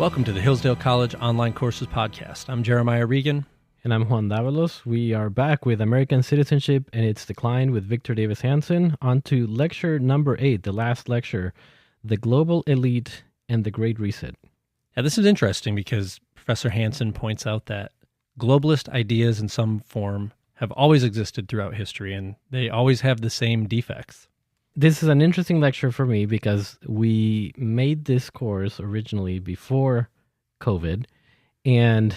Welcome to the Hillsdale College Online Courses Podcast. I'm Jeremiah Regan. And I'm Juan. We are back with American Citizenship and its Decline with Victor Davis Hanson. On to lecture number 8, the last lecture, The Global Elite and the Great Reset. Now, this is interesting because Professor Hanson points out that globalist ideas in some form have always existed throughout history, and they always have the same defects. This is an interesting lecture for me because we made this course originally before COVID. And,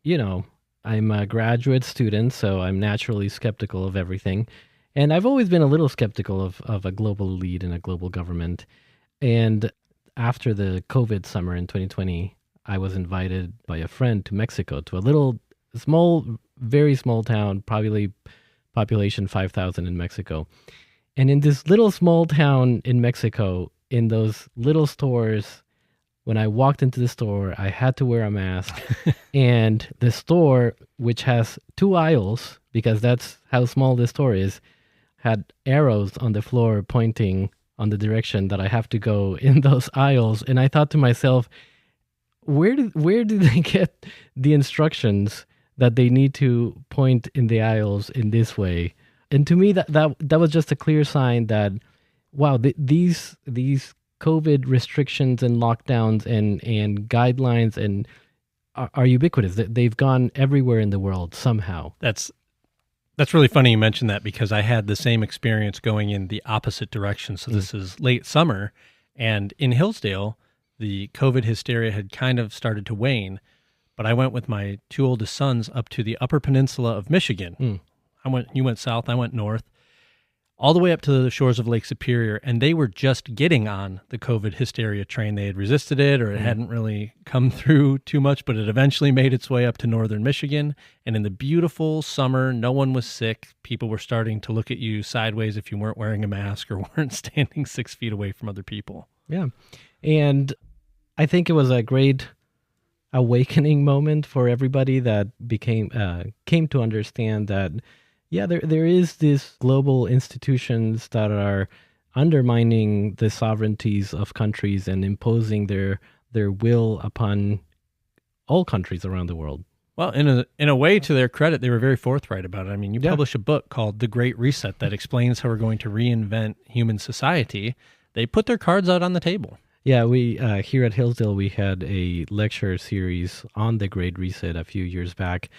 you know, I'm a graduate student, so I'm naturally skeptical of everything. And I've always been a little skeptical of a global elite and a global government. And after the COVID summer in 2020, I was invited by a friend to Mexico, to a little, very small town, probably population 5,000 in Mexico. And in this little small town in Mexico, in those little stores, when I walked into the store, I had to wear a mask. And the store, which has 2 aisles, because that's how small the store is, had arrows on the floor pointing on the direction that I have to go in those aisles. And I thought to myself, where do they get the instructions that they need to point in the aisles in this way? And to me, that was just a clear sign that, wow, these COVID restrictions and lockdowns and guidelines and are ubiquitous. They've gone everywhere in the world somehow. That's really funny you mentioned that, because I had the same experience going in the opposite direction. So this is late summer, and in Hillsdale, the COVID hysteria had kind of started to wane. But I went with my 2 oldest sons up to the Upper Peninsula of Michigan. You went south, I went north, all the way up to the shores of Lake Superior, and they were just getting on the COVID hysteria train. They had resisted it, or it hadn't really come through too much, but it eventually made its way up to northern Michigan. And in the beautiful summer, no one was sick. People were starting to look at you sideways if you weren't wearing a mask or weren't standing 6 feet away from other people. Yeah. And I think it was a great awakening moment for everybody that came to understand that, yeah, there is this global institutions that are undermining the sovereignties of countries and imposing their will upon all countries around the world. Well, in a way, to their credit, they were very forthright about it. I mean, you publish a book called The Great Reset that explains how we're going to reinvent human society. They put their cards out on the table. Yeah, we here at Hillsdale, we had a lecture series on the Great Reset a few years back.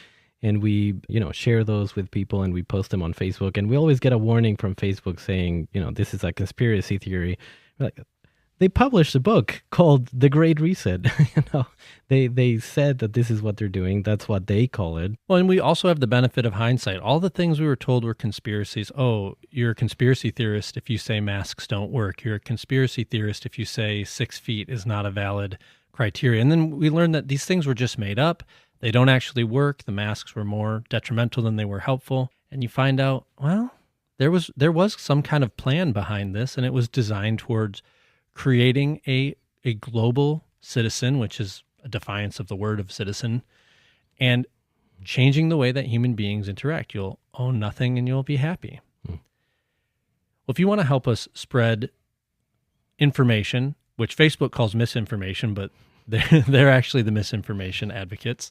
And we, share those with people and we post them on Facebook. And we always get a warning from Facebook saying, this is a conspiracy theory. They published a book called The Great Reset. They said that this is what they're doing. That's what they call it. Well, and we also have the benefit of hindsight. All the things we were told were conspiracies. Oh, you're a conspiracy theorist if you say masks don't work. You're a conspiracy theorist if you say 6 feet is not a valid criteria. And then we learned that these things were just made up. They don't actually work. The masks were more detrimental than they were helpful. And you find out, well, there was some kind of plan behind this, and it was designed towards creating a global citizen, which is a defiance of the word of citizen, and changing the way that human beings interact. You'll own nothing and you'll be happy. Well, if you want to help us spread information, which Facebook calls misinformation, but they're actually the misinformation advocates.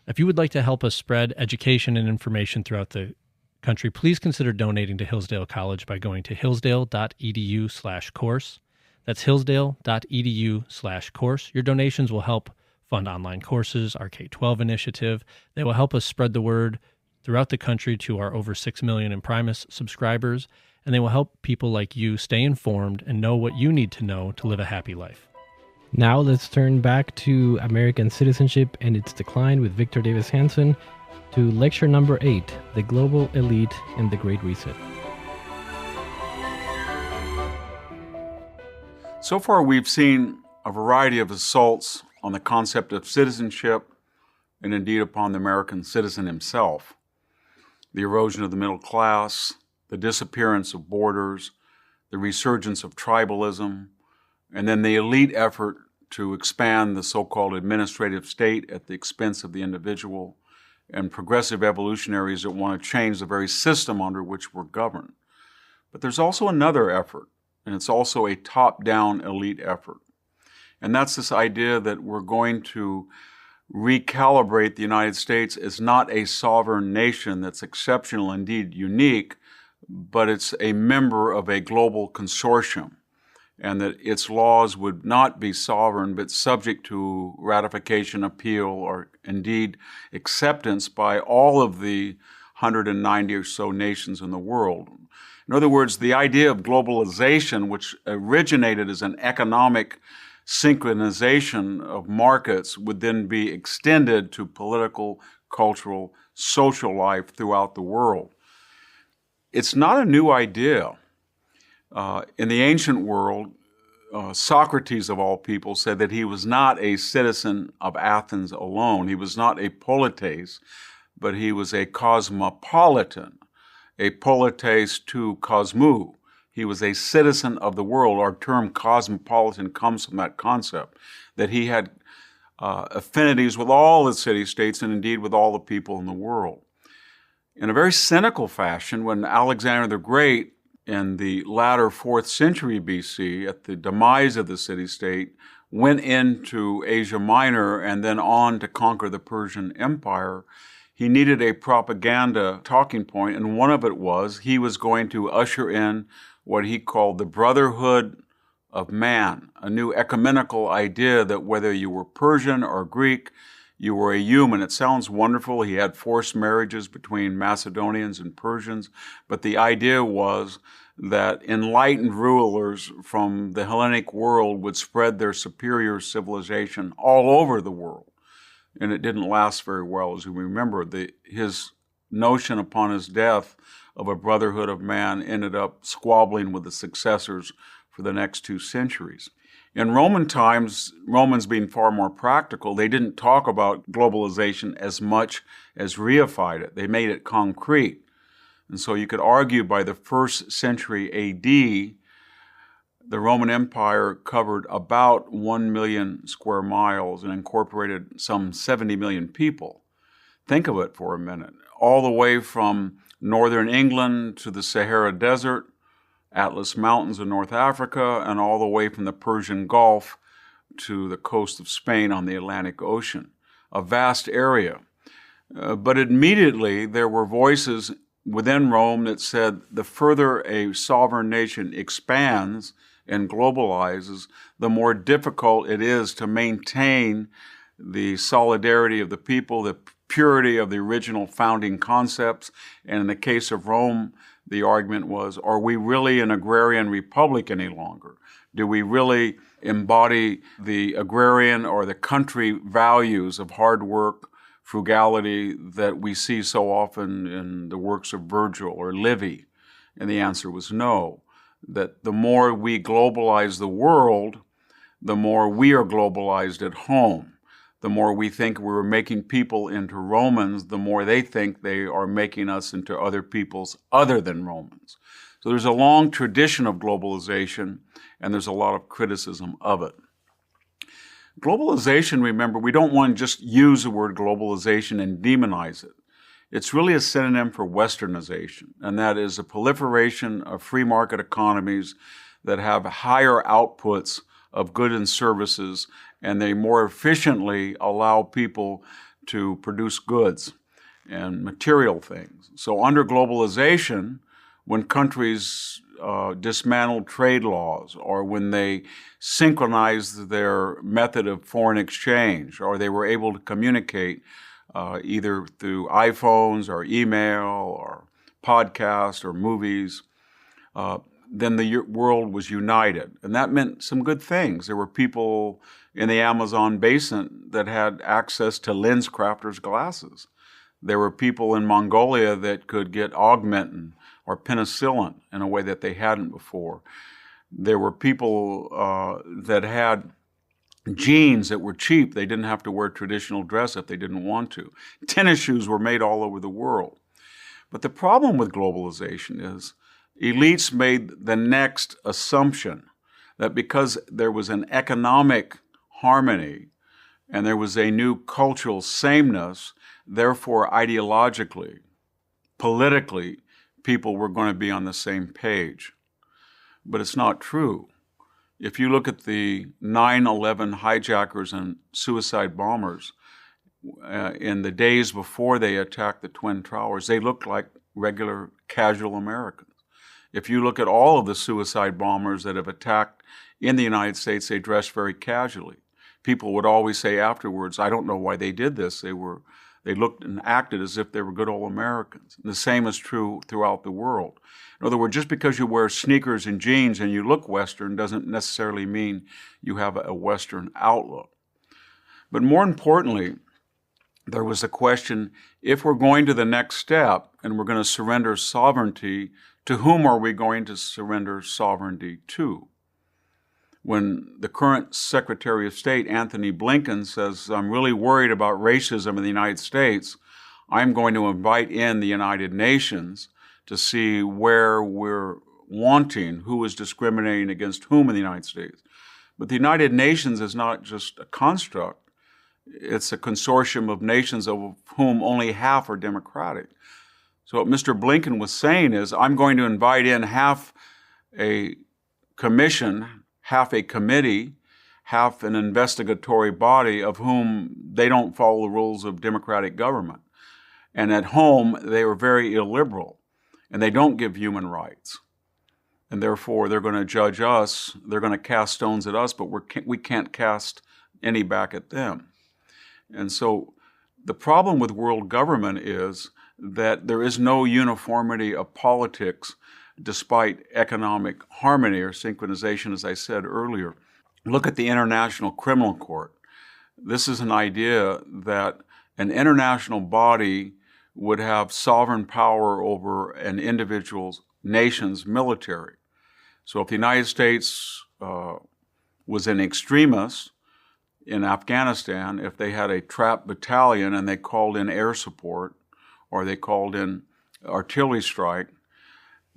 If you would like to help us spread education and information throughout the country, please consider donating to Hillsdale College by going to hillsdale.edu/course. That's hillsdale.edu/course. Your donations will help fund online courses, our K-12 initiative. They will help us spread the word throughout the country to our over 6 million Imprimis subscribers, and they will help people like you stay informed and know what you need to know to live a happy life. Now let's turn back to American Citizenship and its Decline with Victor Davis Hanson to lecture number 8, The Global Elite and the Great Reset. So far, we've seen a variety of assaults on the concept of citizenship and indeed upon the American citizen himself. The erosion of the middle class, the disappearance of borders, the resurgence of tribalism, and then the elite effort to expand the so-called administrative state at the expense of the individual, and progressive evolutionaries that want to change the very system under which we're governed. But there's also another effort, and it's also a top-down elite effort. And that's this idea that we're going to recalibrate the United States as not a sovereign nation that's exceptional, indeed unique, but it's a member of a global consortium, and that its laws would not be sovereign, but subject to ratification, appeal, or indeed acceptance by all of the 190 or so nations in the world. In other words, the idea of globalization, which originated as an economic synchronization of markets, would then be extended to political, cultural, social life throughout the world. It's not a new idea. In the ancient world, Socrates, of all people, said that he was not a citizen of Athens alone. He was not a polites, but he was a cosmopolitan, a polites to cosmou. He was a citizen of the world. Our term cosmopolitan comes from that concept, that he had affinities with all the city-states and indeed with all the people in the world. In a very cynical fashion, when Alexander the Great in the latter 4th century BC, at the demise of the city-state, went into Asia Minor and then on to conquer the Persian Empire, he needed a propaganda talking point, and one of it was he was going to usher in what he called the brotherhood of man, a new ecumenical idea that whether you were Persian or Greek, you were a human. It sounds wonderful. He had forced marriages between Macedonians and Persians, but the idea was that enlightened rulers from the Hellenic world would spread their superior civilization all over the world. And it didn't last very well. As we remember, his notion upon his death of a brotherhood of man ended up squabbling with the successors for the next 2 centuries. In Roman times, Romans being far more practical, they didn't talk about globalization as much as reified it. They made it concrete. And so you could argue by the 1st century AD, the Roman Empire covered about 1 million square miles and incorporated some 70 million people. Think of it for a minute. All the way from northern England to the Sahara Desert, Atlas Mountains in North Africa, and all the way from the Persian Gulf to the coast of Spain on the Atlantic Ocean. A vast area. But immediately there were voices within Rome that said the further a sovereign nation expands and globalizes, the more difficult it is to maintain the solidarity of the people, the purity of the original founding concepts. And in the case of Rome, the argument was, are we really an agrarian republic any longer? Do we really embody the agrarian or the country values of hard work, frugality that we see so often in the works of Virgil or Livy? And the answer was no, that the more we globalize the world, the more we are globalized at home. The more we think we're making people into Romans, the more they think they are making us into other peoples other than Romans. So there's a long tradition of globalization, and there's a lot of criticism of it. Globalization, remember, we don't want to just use the word globalization and demonize it. It's really a synonym for westernization, and that is a proliferation of free market economies that have higher outputs of goods and services, and they more efficiently allow people to produce goods and material things. So under globalization, when countries dismantled trade laws, or when they synchronized their method of foreign exchange, or they were able to communicate either through iPhones or email or podcasts or movies, then the world was united. And that meant some good things. There were people in the Amazon basin that had access to lens crafters' glasses. There were people in Mongolia that could get augmentin or penicillin in a way that they hadn't before. There were people that had jeans that were cheap. They didn't have to wear traditional dress if they didn't want to. Tennis shoes were made all over the world. But the problem with globalization is elites made the next assumption that because there was an economic harmony and there was a new cultural sameness, therefore ideologically, politically, people were going to be on the same page. But it's not true. If you look at the 9/11 hijackers and suicide bombers, in the days before they attacked the Twin Towers, they looked like regular casual Americans. If you look at all of the suicide bombers that have attacked in the United States, they dress very casually. People would always say afterwards, I don't know why they did this. They looked and acted as if they were good old Americans. And the same is true throughout the world. In other words, just because you wear sneakers and jeans and you look Western doesn't necessarily mean you have a Western outlook. But more importantly, there was a question, if we're going to the next step and we're going to surrender sovereignty, to whom are we going to surrender sovereignty to? When the current Secretary of State, Anthony Blinken, says, I'm really worried about racism in the United States, I'm going to invite in the United Nations to see where we're wanting, who is discriminating against whom in the United States. But the United Nations is not just a construct. It's a consortium of nations of whom only half are democratic. So what Mr. Blinken was saying is, I'm going to invite in half a commission, half a committee, half an investigatory body of whom they don't follow the rules of democratic government. And at home, they are very illiberal, and they don't give human rights. And therefore, they're going to judge us, they're going to cast stones at us, but we can't cast any back at them. And so the problem with world government is that there is no uniformity of politics despite economic harmony or synchronization, as I said earlier. Look at the International Criminal Court. This is an idea that an international body would have sovereign power over an individual nation's military. So if the United States was an extremist in Afghanistan, if they had a trap battalion and they called in air support or they called in artillery strike,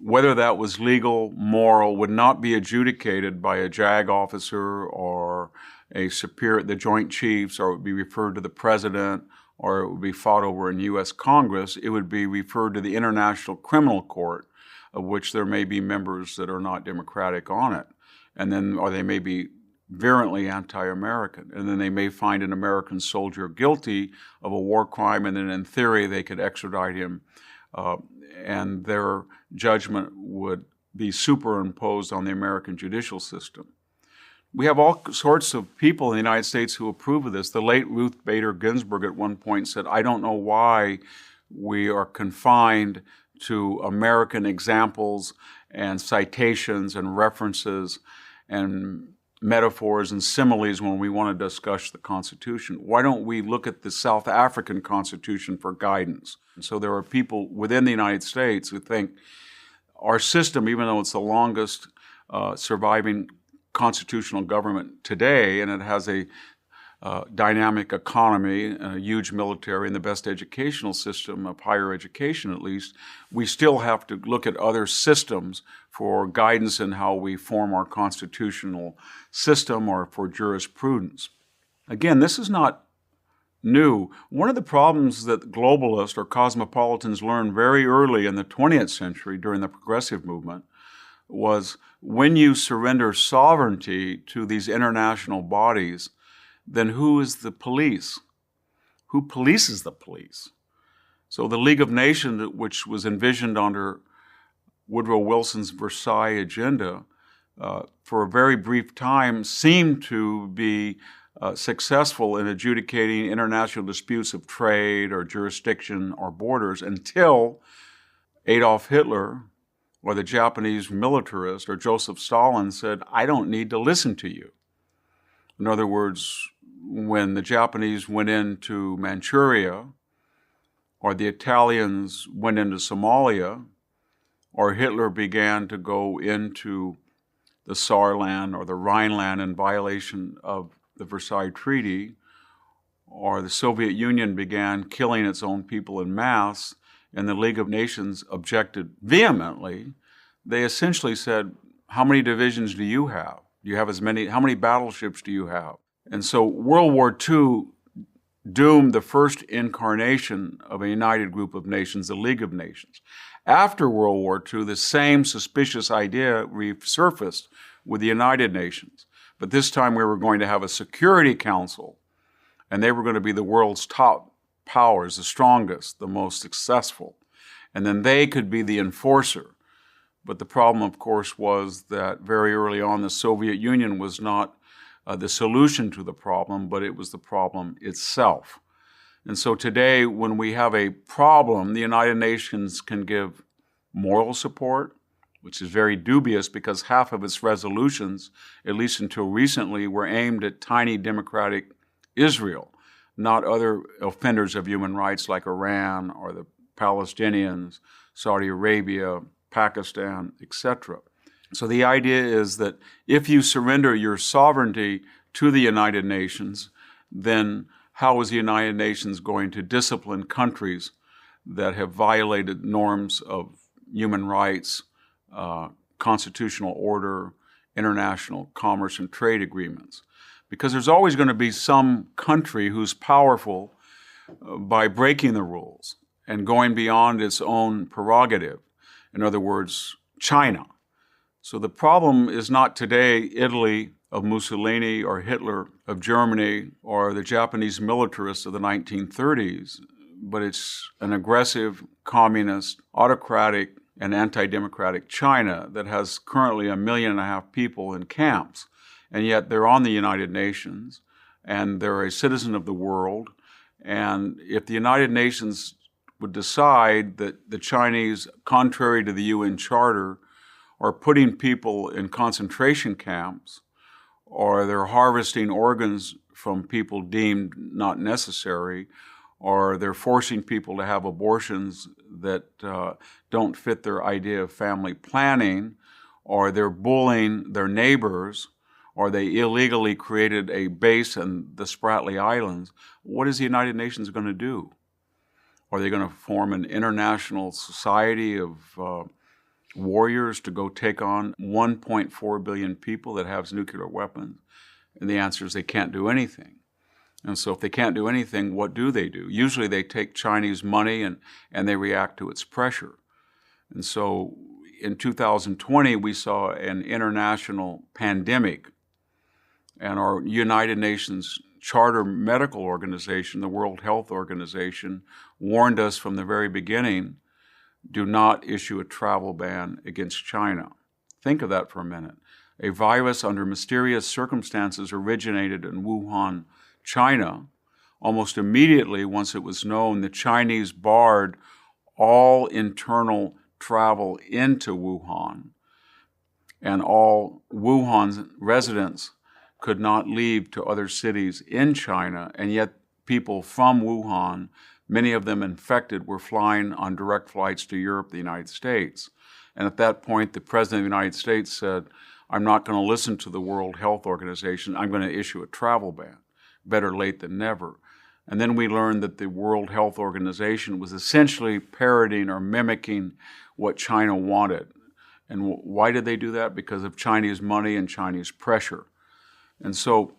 whether that was legal, moral, would not be adjudicated by a JAG officer or the Joint Chiefs, or it would be referred to the President, or it would be fought over in U.S. Congress. It would be referred to the International Criminal Court, of which there may be members that are not democratic on it. Or they may be virulently anti-American. And then they may find an American soldier guilty of a war crime, and then in theory they could extradite him, and their judgment would be superimposed on the American judicial system. We have all sorts of people in the United States who approve of this. The late Ruth Bader Ginsburg at one point said, I don't know why we are confined to American examples and citations and references and metaphors and similes when we want to discuss the Constitution. Why don't we look at the South African Constitution for guidance? And so there are people within the United States who think our system, even though it's the longest surviving constitutional government today, and it has a dynamic economy, a huge military, and the best educational system of higher education, at least, we still have to look at other systems for guidance in how we form our constitutional system or for jurisprudence. Again, this is not new. One of the problems that globalists or cosmopolitans learned very early in the 20th century during the progressive movement was when you surrender sovereignty to these international bodies, then who is the police? Who polices the police? So the League of Nations, which was envisioned under Woodrow Wilson's Versailles agenda, for a very brief time seemed to be successful in adjudicating international disputes of trade or jurisdiction or borders until Adolf Hitler or the Japanese militarist or Joseph Stalin said, I don't need to listen to you. In other words, when the Japanese went into Manchuria, or the Italians went into Somalia, or Hitler began to go into the Saarland or the Rhineland in violation of the Versailles Treaty, or the Soviet Union began killing its own people en masse, and the League of Nations objected vehemently, they essentially said, how many divisions do you have? Do you have as many? How many battleships do you have? And so World War II doomed the first incarnation of a united group of nations, the League of Nations. After World War II, the same suspicious idea resurfaced with the United Nations. But this time we were going to have a Security Council, and they were going to be the world's top powers, the strongest, the most successful. And then they could be the enforcer. But the problem, of course, was that very early on, the Soviet Union was not the solution to the problem, but it was the problem itself. And so today, when we have a problem, the United Nations can give moral support, which is very dubious because half of its resolutions, at least until recently, were aimed at tiny democratic Israel, not other offenders of human rights like Iran or the Palestinians, Saudi Arabia, Pakistan, etc. So the idea is that if you surrender your sovereignty to the United Nations, then how is the United Nations going to discipline countries that have violated norms of human rights, constitutional order, international commerce and trade agreements? Because there's always going to be some country who's powerful by breaking the rules and going beyond its own prerogative. In other words, China. So the problem is not today Italy of Mussolini or Hitler of Germany or the Japanese militarists of the 1930s, but it's an aggressive, communist, autocratic, and anti-democratic China that has currently 1.5 million people in camps. And yet they're on the United Nations, and they're a citizen of the world. And if the United Nations would decide that the Chinese, contrary to the UN Charter, are putting people in concentration camps, or they're harvesting organs from people deemed not necessary, or they're forcing people to have abortions that don't fit their idea of family planning, or they're bullying their neighbors, or they illegally created a base in the Spratly Islands, what is the United Nations going to do? Are they going to form an international society of warriors to go take on 1.4 billion people that have nuclear weapons? And the answer is they can't do anything. And so if they can't do anything, what do? Usually they take Chinese money and they react to its pressure. And so in 2020, we saw an international pandemic, and our United Nations Charter Medical Organization, the World Health Organization, warned us from the very beginning, do not issue a travel ban against China. Think of that for a minute. A virus under mysterious circumstances originated in Wuhan, China. Almost immediately, once it was known, the Chinese barred all internal travel into Wuhan, and all Wuhan residents could not leave to other cities in China, and yet people from Wuhan, many of them infected, were flying on direct flights to Europe, the United States. And at that point, the President of the United States said, I'm not going to listen to the World Health Organization, I'm going to issue a travel ban. Better late than never. And then we learned that the World Health Organization was essentially parroting or mimicking what China wanted. And why did they do that? Because of Chinese money and Chinese pressure. And so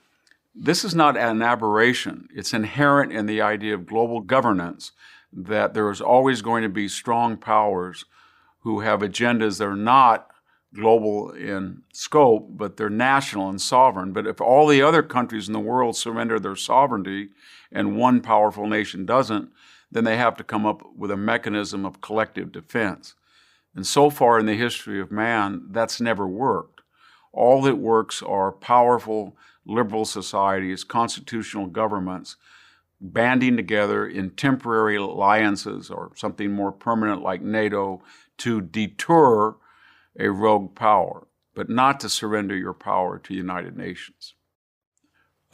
this is not an aberration. It's inherent in the idea of global governance that there is always going to be strong powers who have agendas that are not global in scope, but they're national and sovereign. But if all the other countries in the world surrender their sovereignty and one powerful nation doesn't, then they have to come up with a mechanism of collective defense. And so far in the history of man, that's never worked. All that works are powerful liberal societies, constitutional governments, banding together in temporary alliances or something more permanent like NATO to deter a rogue power, but not to surrender your power to the United Nations.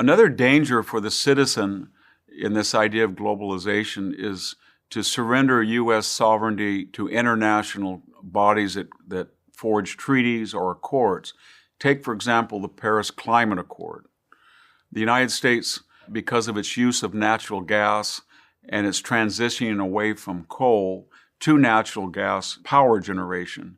Another danger for the citizen in this idea of globalization is to surrender U.S. sovereignty to international bodies that forge treaties or accords. Take, for example, the Paris Climate Accord. The United States, because of its use of natural gas and its transitioning away from coal to natural gas power generation,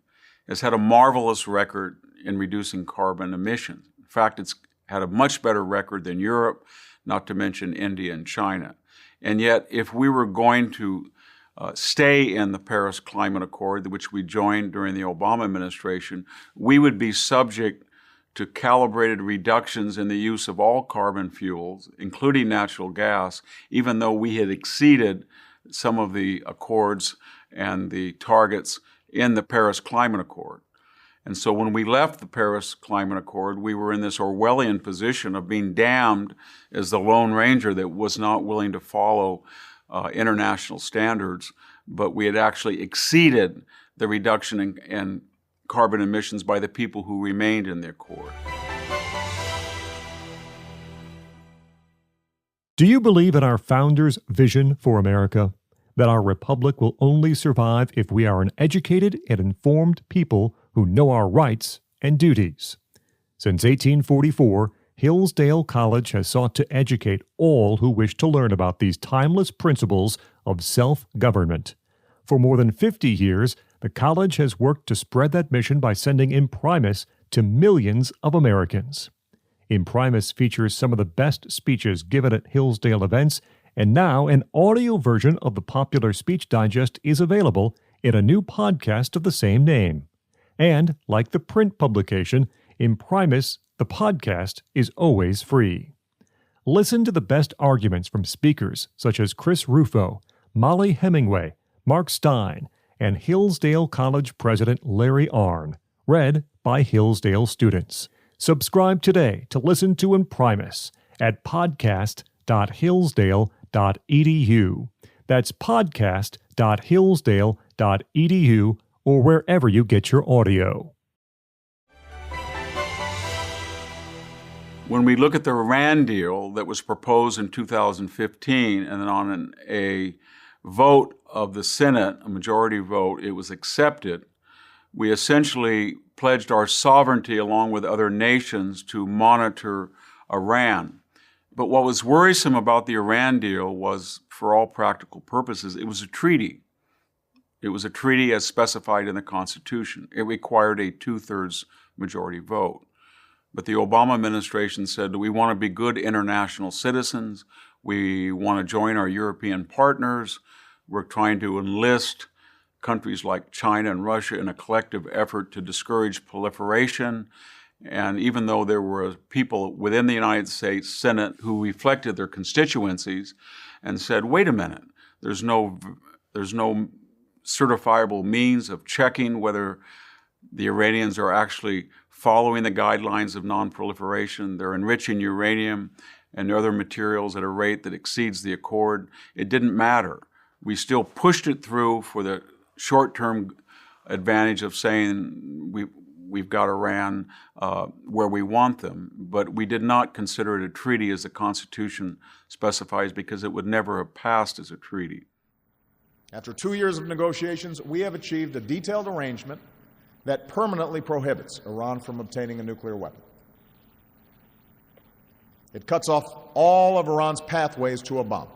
has had a marvelous record in reducing carbon emissions. In fact, it's had a much better record than Europe, not to mention India and China. And yet, if we were going to stay in the Paris Climate Accord, which we joined during the Obama administration, we would be subject to calibrated reductions in the use of all carbon fuels, including natural gas, even though we had exceeded some of the accords and the targets in the Paris Climate Accord. And so when we left the Paris Climate Accord, we were in this Orwellian position of being damned as the Lone Ranger that was not willing to follow international standards, but we had actually exceeded the reduction in carbon emissions by the people who remained in the Accord. Do you believe in our founders' vision for America? That our republic will only survive if we are an educated and informed people who know our rights and duties. Since 1844, Hillsdale College has sought to educate all who wish to learn about these timeless principles of self-government. For more than 50 years, the college has worked to spread that mission by sending Imprimis to millions of Americans. Imprimis features some of the best speeches given at Hillsdale events, and now an audio version of the popular Speech Digest is available in a new podcast of the same name. And, like the print publication, Imprimis, the podcast, is always free. Listen to the best arguments from speakers such as Chris Rufo, Molly Hemingway, Mark Stein, and Hillsdale College President Larry Arnn, read by Hillsdale students. Subscribe today to listen to Imprimis at podcast.hillsdale.edu. That's podcast.hillsdale.edu or wherever you get your audio. When we look at the Iran deal that was proposed in 2015 and then on a vote of the Senate, a majority vote, it was accepted, we essentially pledged our sovereignty along with other nations to monitor Iran. But what was worrisome about the Iran deal was, for all practical purposes, it was a treaty. It was a treaty as specified in the Constitution. It required a 2/3 majority vote. But the Obama administration said that we want to be good international citizens. We want to join our European partners. We're trying to enlist countries like China and Russia in a collective effort to discourage proliferation. And even though there were people within the United States Senate who reflected their constituencies and said, wait a minute, there's no certifiable means of checking whether the Iranians are actually following the guidelines of non-proliferation. They're enriching uranium and other materials at a rate that exceeds the accord. It didn't matter. We still pushed it through for the short-term advantage of saying we've got Iran where we want them, but we did not consider it a treaty as the Constitution specifies because it would never have passed as a treaty. After 2 years of negotiations, we have achieved a detailed arrangement that permanently prohibits Iran from obtaining a nuclear weapon. It cuts off all of Iran's pathways to a bomb.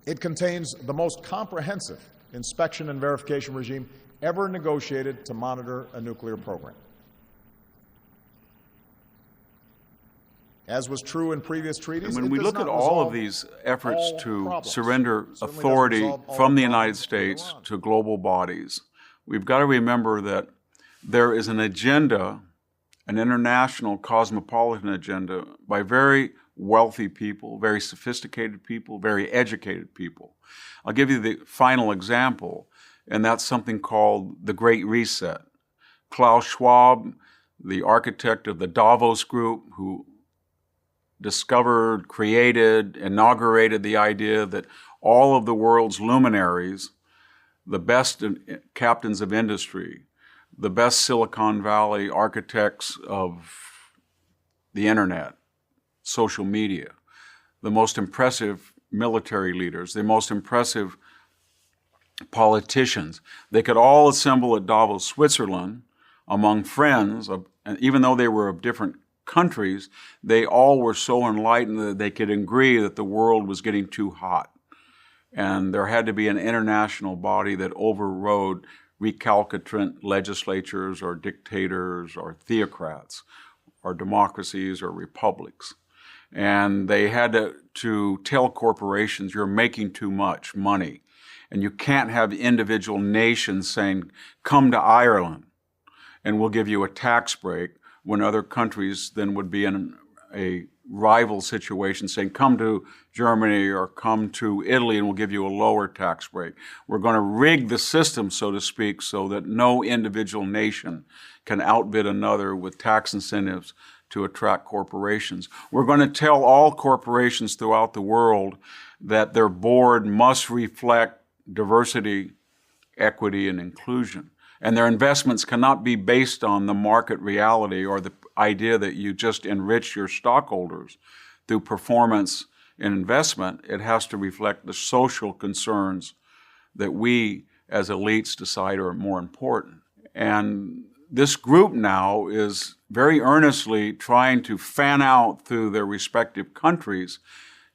It contains the most comprehensive inspection and verification regime ever negotiated to monitor a nuclear program. As was true in previous treaties, and when we look at all of these efforts to surrender authority from the United States to global bodies, we've got to remember that there is an agenda, an international cosmopolitan agenda by very wealthy people, very sophisticated people, very educated people. I'll give you the final example, and that's something called the Great Reset. Klaus Schwab, the architect of the Davos Group, who discovered, created, inaugurated the idea that all of the world's luminaries, the best captains of industry, the best Silicon Valley architects of the internet, social media, the most impressive military leaders, the most impressive politicians, they could all assemble at Davos, Switzerland, among friends, and even though they were of different countries, they all were so enlightened that they could agree that the world was getting too hot. And there had to be an international body that overrode recalcitrant legislatures or dictators or theocrats or democracies or republics. And they had to tell corporations, you're making too much money. And you can't have individual nations saying, come to Ireland and we'll give you a tax break, when other countries then would be in a rival situation saying, come to Germany or come to Italy and we'll give you a lower tax break. We're going to rig the system, so to speak, so that no individual nation can outbid another with tax incentives to attract corporations. We're going to tell all corporations throughout the world that their board must reflect diversity, equity, and inclusion. And their investments cannot be based on the market reality or the idea that you just enrich your stockholders through performance and investment. It has to reflect the social concerns that we as elites decide are more important. And this group now is very earnestly trying to fan out through their respective countries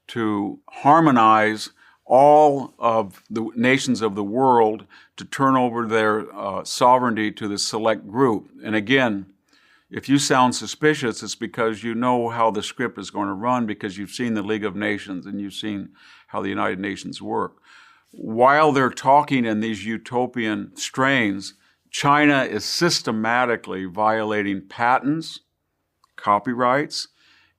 to harmonize all of the nations of the world to turn over their sovereignty to the select group. And again, if you sound suspicious, it's because you know how the script is going to run, because you've seen the League of Nations and you've seen how the United Nations work. While they're talking in these utopian strains, China is systematically violating patents, copyrights.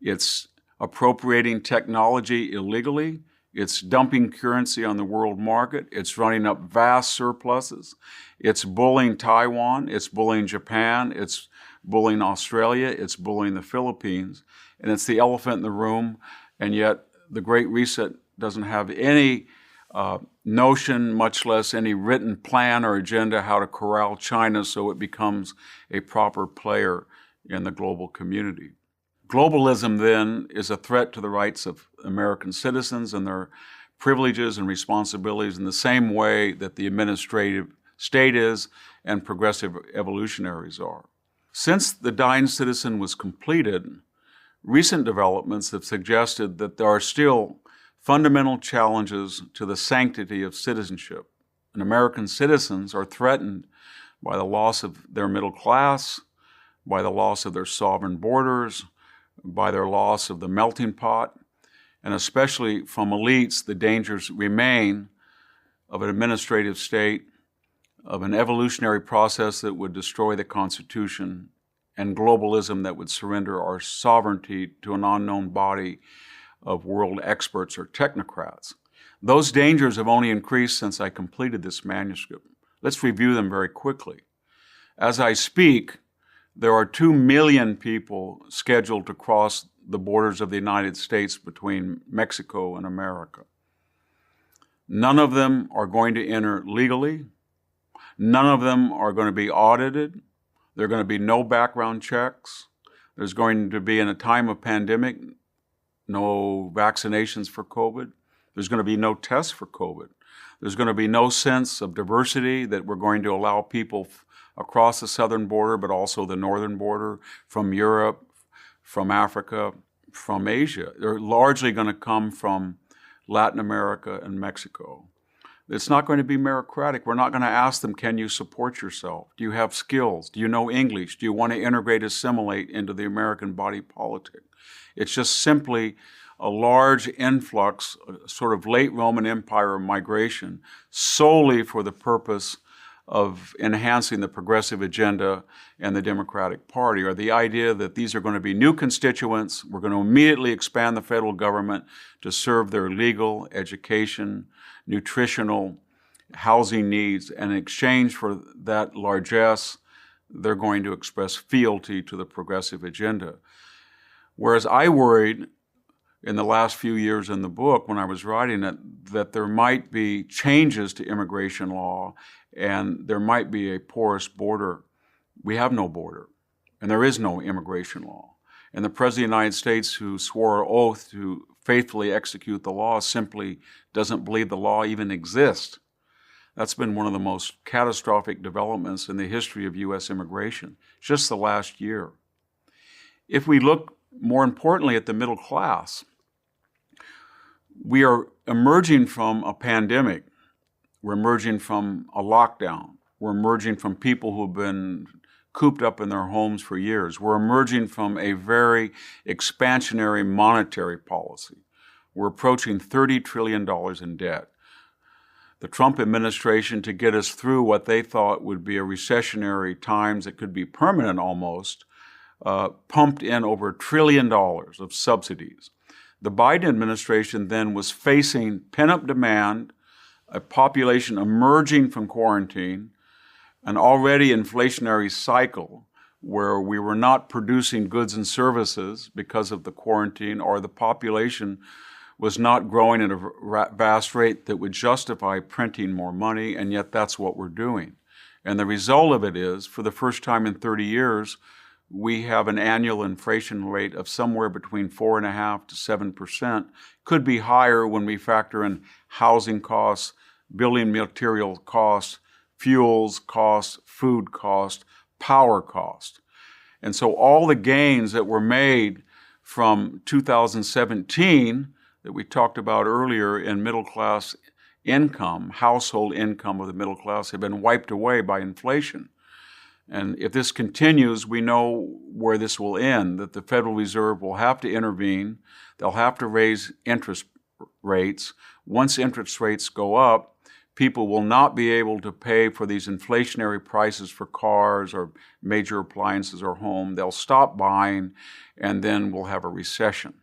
It's appropriating technology illegally. It's dumping currency on the world market. It's running up vast surpluses. It's bullying Taiwan. It's bullying Japan. It's bullying Australia. It's bullying the Philippines. And it's the elephant in the room. And yet the Great Reset doesn't have any notion, much less any written plan or agenda how to corral China so it becomes a proper player in the global community. Globalism, then, is a threat to the rights of American citizens and their privileges and responsibilities in the same way that the administrative state is and progressive evolutionaries are. Since the Dying Citizen was completed, recent developments have suggested that there are still fundamental challenges to the sanctity of citizenship. And American citizens are threatened by the loss of their middle class, by the loss of their sovereign borders, by their loss of the melting pot, and especially from elites, the dangers remain of an administrative state, of an evolutionary process that would destroy the Constitution, and globalism that would surrender our sovereignty to an unknown body of world experts or technocrats. Those dangers have only increased since I completed this manuscript. Let's review them very quickly. As I speak, there are 2 million people scheduled to cross the borders of the United States between Mexico and America. None of them are going to enter legally. None of them are going to be audited. There are going to be no background checks. There's going to be, in a time of pandemic, no vaccinations for COVID. There's going to be no tests for COVID. There's going to be no sense of diversity that we're going to allow people across the southern border, but also the northern border, from Europe, from Africa, from Asia. They're largely going to come from Latin America and Mexico. It's not going to be meritocratic. We're not going to ask them, can you support yourself? Do you have skills? Do you know English? Do you want to integrate, assimilate into the American body politic? It's just simply a large influx, sort of late Roman Empire migration, solely for the purpose of enhancing the progressive agenda and the Democratic Party, or the idea that these are going to be new constituents. We're going to immediately expand the federal government to serve their legal, education, nutritional, housing needs, and in exchange for that largesse, they're going to express fealty to the progressive agenda. Whereas I worried in the last few years in the book, when I was writing it, that there might be changes to immigration law and there might be a porous border. We have no border, and there is no immigration law. And the President of the United States, who swore an oath to faithfully execute the law, simply doesn't believe the law even exists. That's been one of the most catastrophic developments in the history of U.S. immigration, just the last year. If we look more importantly at the middle class, we are emerging from a pandemic. We're emerging from a lockdown. We're emerging from people who've been cooped up in their homes for years. We're emerging from a very expansionary monetary policy. We're approaching $30 trillion in debt. the Trump administration, to get us through what they thought would be a recessionary times that could be permanent almost, pumped in over $1 trillion of subsidies. The Biden administration then was facing pent-up demand, a population emerging from quarantine, an already inflationary cycle where we were not producing goods and services because of the quarantine, or the population was not growing at a vast rate that would justify printing more money, and yet that's what we're doing. And the result of it is, for the first time in 30 years, we have an annual inflation rate of somewhere between 4.5% to 7%. Could be higher when we factor in housing costs, building material costs, fuels costs, food costs, power costs. And so all the gains that were made from 2017 that we talked about earlier in middle class income, household income of the middle class, have been wiped away by inflation. And if this continues, we know where this will end, that the Federal Reserve will have to intervene. They'll have to raise interest rates. Once interest rates go up, people will not be able to pay for these inflationary prices for cars or major appliances or home. They'll stop buying, and then we'll have a recession.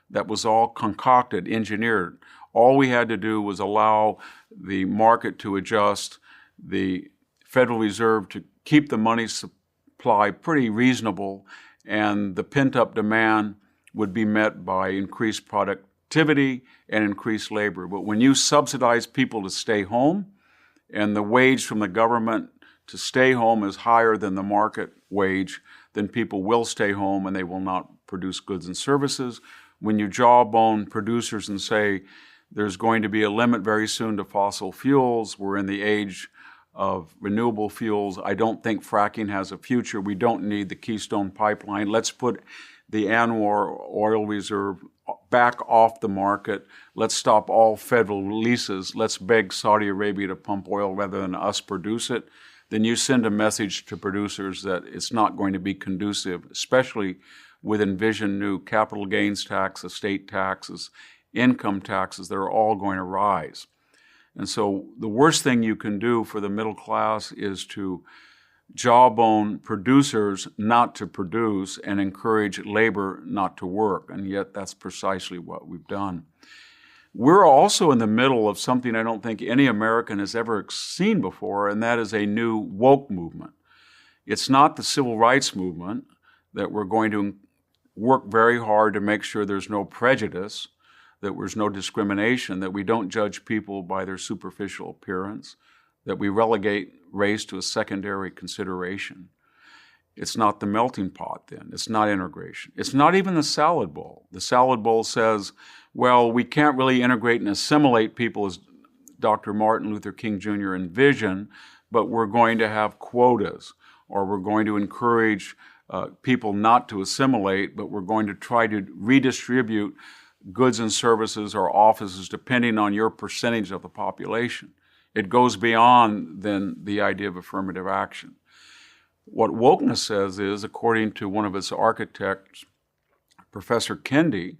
That was all concocted, engineered. All we had to do was allow the market to adjust, the Federal Reserve to keep the money supply pretty reasonable, and the pent-up demand would be met by increased productivity and increased labor. But when you subsidize people to stay home, and the wage from the government to stay home is higher than the market wage, then people will stay home and they will not produce goods and services. When you jawbone producers and say there's going to be a limit very soon to fossil fuels, we're in the age of renewable fuels, I don't think fracking has a future. We don't need the Keystone Pipeline. Let's put the ANWR oil reserve back off the market. Let's stop all federal leases. Let's beg Saudi Arabia to pump oil rather than us produce it. Then you send a message to producers that it's not going to be conducive, especially with envisioned new capital gains tax, estate taxes, income taxes that are all going to rise. And so the worst thing you can do for the middle class is to jawbone producers not to produce and encourage labor not to work. And yet that's precisely what we've done. We're also in the middle of something I don't think any American has ever seen before, and that is a new woke movement. It's not the civil rights movement that we're going to work very hard to make sure there's no prejudice, that there's no discrimination, that we don't judge people by their superficial appearance, that we relegate race to a secondary consideration. It's not the melting pot then. It's not integration. It's not even the salad bowl. The salad bowl says, well, we can't really integrate and assimilate people as Dr. Martin Luther King Jr. envisioned, but we're going to have quotas, or we're going to encourage people not to assimilate, but we're going to try to redistribute goods and services or offices depending on your percentage of the population. It goes beyond then the idea of affirmative action. What wokeness says is, according to one of its architects, Professor Kendi,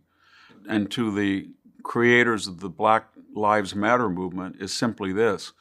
and to the creators of the Black Lives Matter movement, is simply this.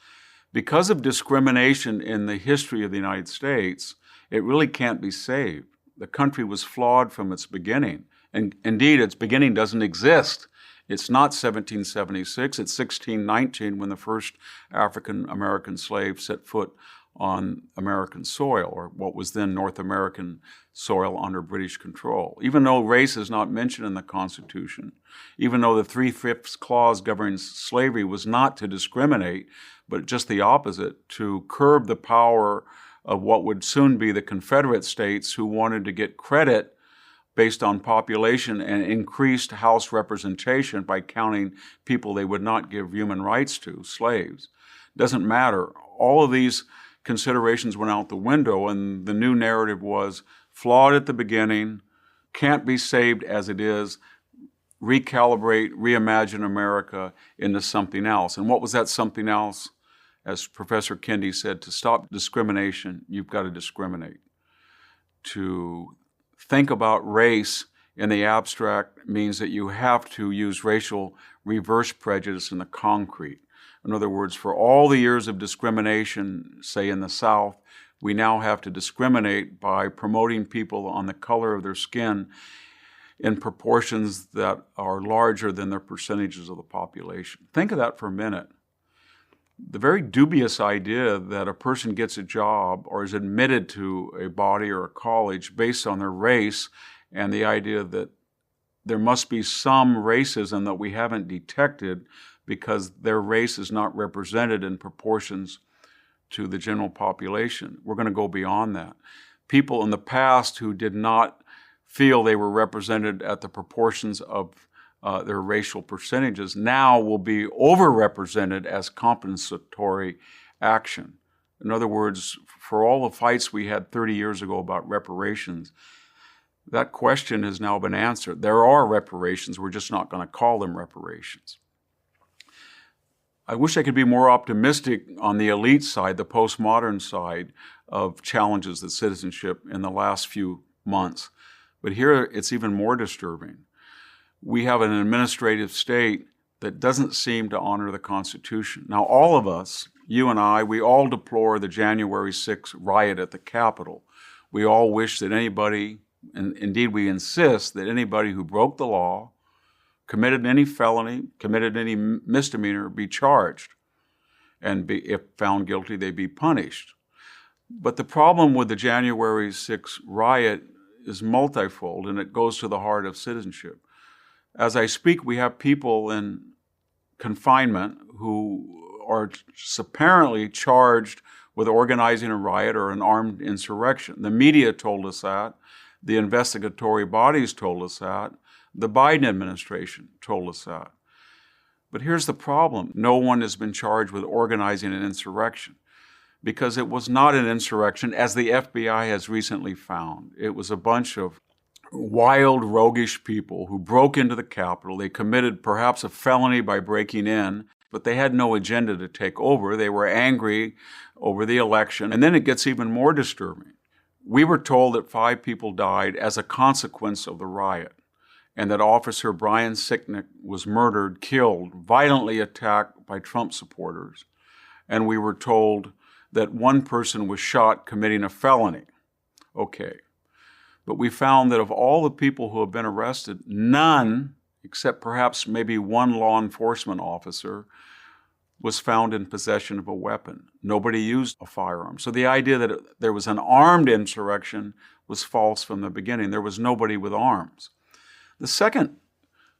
Because of discrimination in the history of the United States, it really can't be saved. The country was flawed from its beginning. And indeed, its beginning doesn't exist. It's not 1776, it's 1619 when the first African-American slave set foot on American soil, or what was then North American soil under British control. Even though race is not mentioned in the Constitution, even though the 3/5 clause governing slavery was not to discriminate, but just the opposite, to curb the power of what would soon be the Confederate states who wanted to get credit based on population and increased House representation by counting people they would not give human rights to, slaves. Doesn't matter. All of these considerations went out the window, and the new narrative was flawed at the beginning, can't be saved as it is, recalibrate, reimagine America into something else. And what was that something else? As Professor Kendi said, to stop discrimination, you've got to discriminate. To think about race in the abstract means that you have to use racial reverse prejudice in the concrete. In other words, for all the years of discrimination, say in the South, we now have to discriminate by promoting people on the color of their skin in proportions that are larger than their percentages of the population. Think of that for a minute. The very dubious idea that a person gets a job or is admitted to a body or a college based on their race, and the idea that there must be some racism that we haven't detected because their race is not represented in proportions to the general population. We're going to go beyond that. People in the past who did not feel they were represented at the proportions of their racial percentages now will be overrepresented as compensatory action. In other words, for all the fights we had 30 years ago about reparations, that question has now been answered. There are reparations, we're just not going to call them reparations. I wish I could be more optimistic on the elite side, the postmodern side of challenges to citizenship in the last few months. But here it's even more disturbing. We have an administrative state that doesn't seem to honor the Constitution. Now, all of us, you and I, we all deplore the January 6th riot at the Capitol. We all wish that anybody, and indeed we insist that anybody who broke the law, committed any felony, committed any misdemeanor, be charged. And if found guilty, they be punished. But the problem with the January 6th riot is multifold, and it goes to the heart of citizenship. As I speak, we have people in confinement who are apparently charged with organizing a riot or an armed insurrection. The media told us that. The investigatory bodies told us that. The Biden administration told us that. But here's the problem. No one has been charged with organizing an insurrection because it was not an insurrection, as the FBI has recently found. It was a bunch of wild, roguish people who broke into the Capitol. They committed perhaps a felony by breaking in, but they had no agenda to take over. They were angry over the election. And then it gets even more disturbing. We were told that 5 people died as a consequence of the riot, and that Officer Brian Sicknick was murdered, killed, violently attacked by Trump supporters. And we were told that one person was shot committing a felony. Okay. But we found that of all the people who have been arrested, none, except perhaps maybe one law enforcement officer, was found in possession of a weapon. Nobody used a firearm. So the idea that there was an armed insurrection was false from the beginning. There was nobody with arms. The second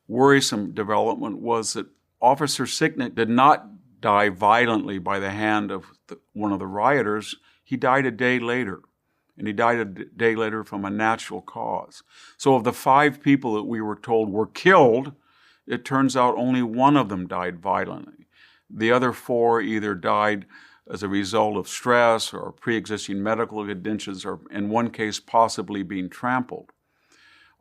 worrisome development was that Officer Sicknick did not die violently by the hand of one of the rioters. He died a day later. And he died a day later from a natural cause. So of the 5 people that we were told were killed, it turns out only one of them died violently. The other 4 either died as a result of stress or pre-existing medical conditions, or in one case possibly being trampled.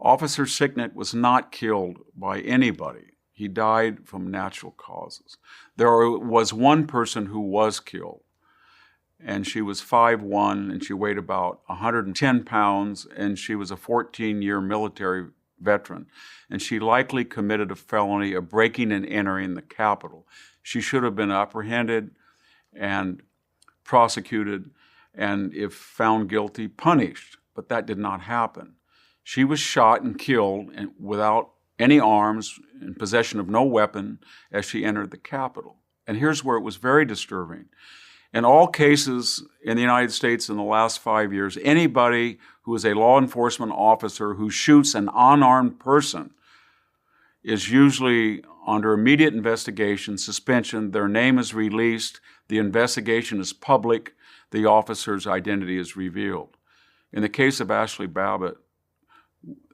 Officer Sicknick was not killed by anybody. He died from natural causes. There was one person who was killed, and she was 5'1", and she weighed about 110 pounds, and she was a 14-year military veteran. And she likely committed a felony of breaking and entering the Capitol. She should have been apprehended and prosecuted, and if found guilty, punished. But that did not happen. She was shot and killed without any arms, in possession of no weapon, as she entered the Capitol. And here's where it was very disturbing. In all cases in the United States in the last 5 years, anybody who is a law enforcement officer who shoots an unarmed person is usually under immediate investigation, suspension, their name is released, the investigation is public, the officer's identity is revealed. In the case of Ashley Babbitt,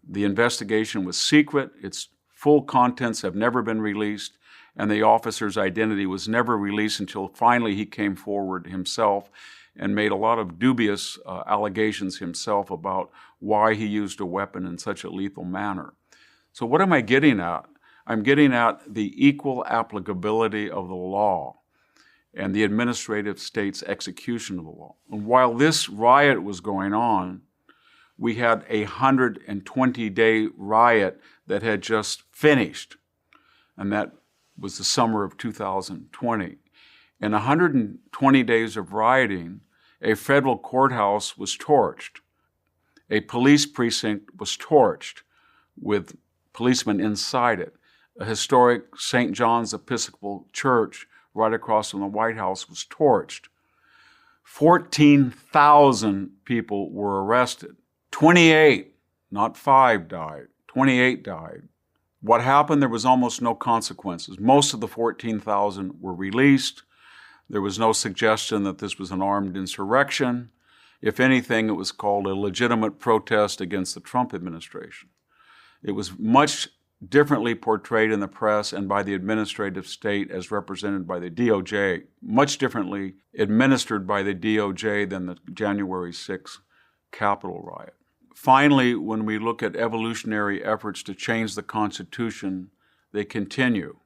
the investigation was secret, its full contents have never been released, and the officer's identity was never released until finally he came forward himself and made a lot of dubious allegations himself about why he used a weapon in such a lethal manner. So what am I getting at? I'm getting at the equal applicability of the law and the administrative state's execution of the law. And while this riot was going on, we had a 120-day riot that had just finished, and that was the summer of 2020. In 120 days of rioting, a federal courthouse was torched. A police precinct was torched with policemen inside it. A historic St. John's Episcopal Church right across from the White House was torched. 14,000 people were arrested. 28, not 5, died. 28 died. What happened? There was almost no consequences. Most of the 14,000 were released. There was no suggestion that this was an armed insurrection. If anything, it was called a legitimate protest against the Trump administration. It was much differently portrayed in the press and by the administrative state as represented by the DOJ, much differently administered by the DOJ than the January 6th Capitol riot. Finally, when we look at evolutionary efforts to change the Constitution, they continue.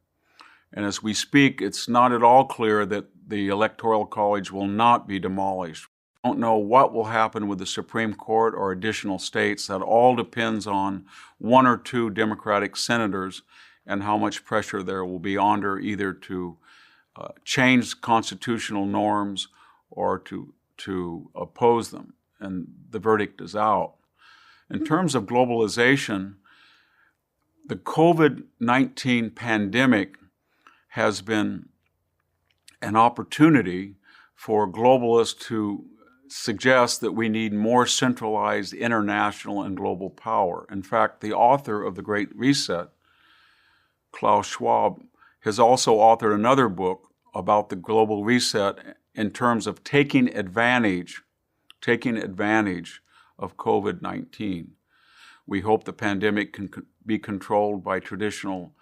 And as we speak, it's not at all clear that the Electoral College will not be demolished. We don't know what will happen with the Supreme Court or additional states. That all depends on one or two Democratic senators and how much pressure there will be under either to change constitutional norms or to oppose them. And the verdict is out. In terms of globalization, the COVID-19 pandemic has been an opportunity for globalists to suggest that we need more centralized international and global power. In fact, the author of The Great Reset, Klaus Schwab, has also authored another book about the global reset in terms of taking advantage of COVID-19. We hope the pandemic can be controlled by traditional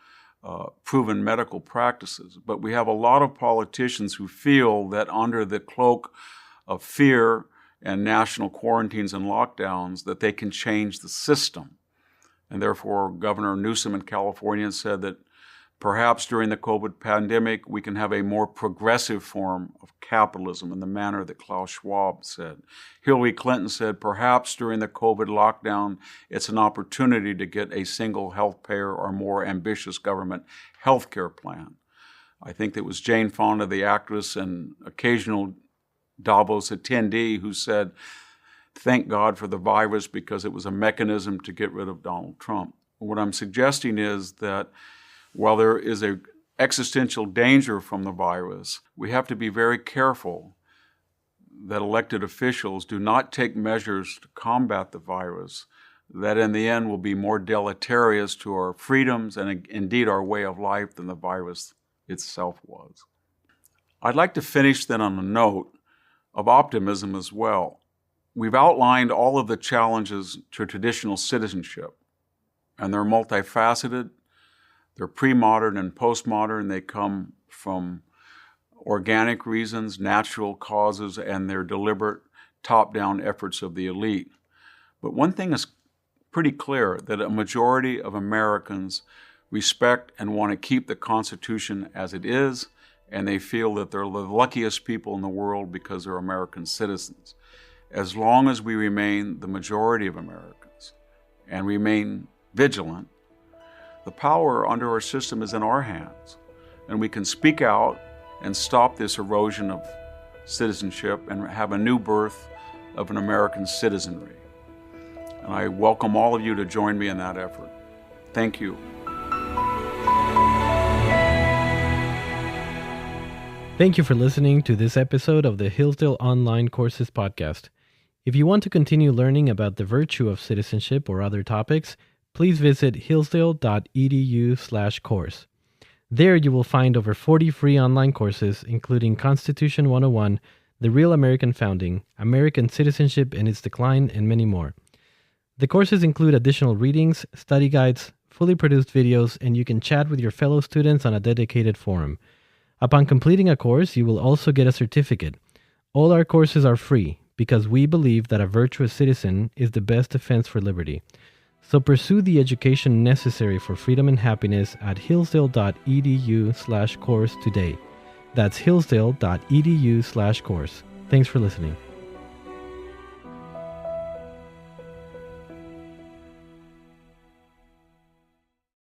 proven medical practices, but we have a lot of politicians who feel that under the cloak of fear and national quarantines and lockdowns that they can change the system. And therefore, Governor Newsom in California said that perhaps during the COVID pandemic, we can have a more progressive form of capitalism in the manner that Klaus Schwab said. Hillary Clinton said perhaps during the COVID lockdown, it's an opportunity to get a single health payer or more ambitious government health care plan. I think that was Jane Fonda, the actress and occasional Davos attendee, who said, thank God for the virus because it was a mechanism to get rid of Donald Trump. What I'm suggesting is that while there is an existential danger from the virus, we have to be very careful that elected officials do not take measures to combat the virus that in the end will be more deleterious to our freedoms and indeed our way of life than the virus itself was. I'd like to finish then on a note of optimism as well. We've outlined all of the challenges to traditional citizenship, and they're multifaceted. They're pre-modern and postmodern. They come from organic reasons, natural causes, and they're deliberate top-down efforts of the elite. But one thing is pretty clear, that a majority of Americans respect and want to keep the Constitution as it is, and they feel that they're the luckiest people in the world because they're American citizens. As long as we remain the majority of Americans and remain vigilant, the power under our system is in our hands, and we can speak out and stop this erosion of citizenship and have a new birth of an American citizenry. And I welcome all of you to join me in that effort. Thank you. Thank you for listening to this episode of the Hillsdale Online Courses podcast. If you want to continue learning about the virtue of citizenship or other topics, please visit hillsdale.edu/course. There you will find over 40 free online courses, including Constitution 101, The Real American Founding, American Citizenship and Its Decline, and many more. The courses include additional readings, study guides, fully produced videos, and you can chat with your fellow students on a dedicated forum. Upon completing a course, you will also get a certificate. All our courses are free because we believe that a virtuous citizen is the best defense for liberty. So pursue the education necessary for freedom and happiness at hillsdale.edu/course today. That's hillsdale.edu/course. Thanks for listening.